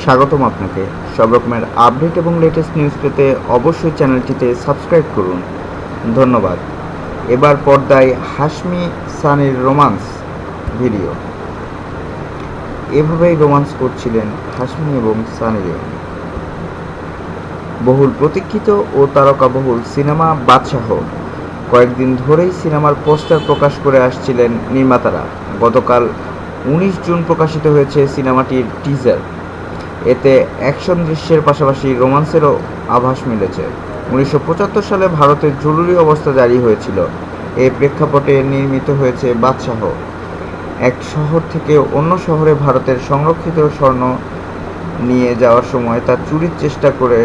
স্বাগতম আপনাকে। সব রকমের আপডেট এবং লেটেস্ট নিউজ পেতে অবশ্যই চ্যানেলটিতে সাবস্ক্রাইব করুন। ধন্যবাদ। এবার পর্দায় হাশমি সানির রোমান্স ভিডিও। এভাবেই রোমান্স করছিলেন হাশমি এবং সানি লিওন। বহুল প্রতীক্ষিত ও তারকাবহুল সিনেমা বাদশাহ কয়েকদিন ধরেই সিনেমার পোস্টার প্রকাশ করে আসছিলেন নির্মাতারা। গতকাল 19 জুন প্রকাশিত হয়েছে সিনেমাটির টিজার। এতে অ্যাকশন দৃশ্যের পাশাপাশি রোমান্সেরও আভাস মিলেছে। 1975 সালে ভারতে জরুরি অবস্থা জারি হয়েছিল। এই প্রেক্ষাপটে নির্মিত হয়েছে বাদশাহ। এক শহর থেকে অন্য শহরে ভারতের সংরক্ষিত স্বর্ণ নিয়ে যাওয়ার সময় তা চুরির চেষ্টা করে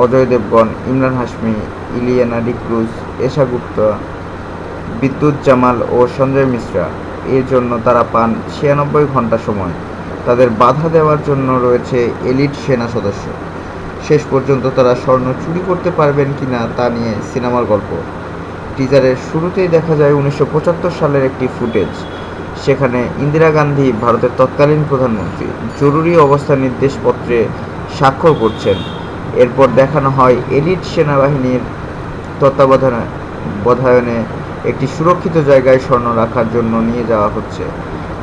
অজয় দেবগন, ইমরান হাশমি, ইলিয়ানা ডিক্রুজ, এশা গুপ্তা, বিদ্যুৎ জামাল ও সঞ্জয় মিশ্রা। এর জন্য তারা পান 96 ঘন্টা সময়। তাদের বাধা দেওয়ার জন্য রয়েছে এলিট সেনা সদস্য। শেষ পর্যন্ত তারা স্বর্ণ চুরি করতে পারবেন কিনা তা নিয়ে সিনেমার গল্প। টিজারের শুরুতেই দেখা যায় 1975 সালের একটি ফুটেজ। সেখানে ইন্দিরা গান্ধী, ভারতের তৎকালীন প্রধানমন্ত্রী, জরুরি অবস্থা নির্দেশপত্রে স্বাক্ষর করছেন। এরপর দেখানো হয় এলিট সেনাবাহিনীর তত্ত্বাবধানে একটি সুরক্ষিত জায়গায় স্বর্ণ রাখার জন্য নিয়ে যাওয়া হচ্ছে।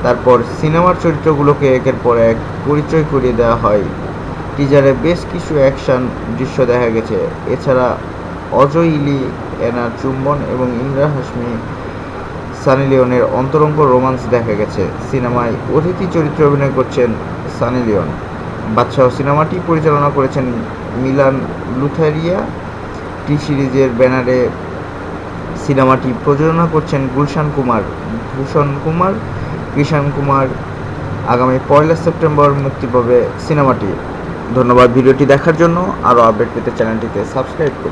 তারপর সিনেমার চরিত্রগুলোকে একের পর এক পরিচয় করিয়ে দেওয়া হয়। টিজারে বেশ কিছু অ্যাকশন দৃশ্য দেখা গেছে। এছাড়া অজয়, ইলিয়ানার চুম্বন এবং ইমরান হাশমি, সানি লিওনের অন্তরঙ্গ রোমান্স দেখা গেছে। সিনেমায় অতিথি চরিত্রে অভিনয় করছেন সানি লিওন। বাদশাহ সিনেমাটি পরিচালনা করেছেন মিলান লুথারিয়া। টি সিরিজের ব্যানারে সিনেমাটি প্রযোজনা করছেন গুলশান কুমার, ভূষণ কুমার, কৃষাণ কুমার। আগামী 1 সেপ্টেম্বর মুক্তি পাবে সিনেমাটি। ধন্যবাদ ভিডিওটি দেখার জন্য। আরও আপডেট পেতে চ্যানেলটিতে সাবস্ক্রাইব করুন।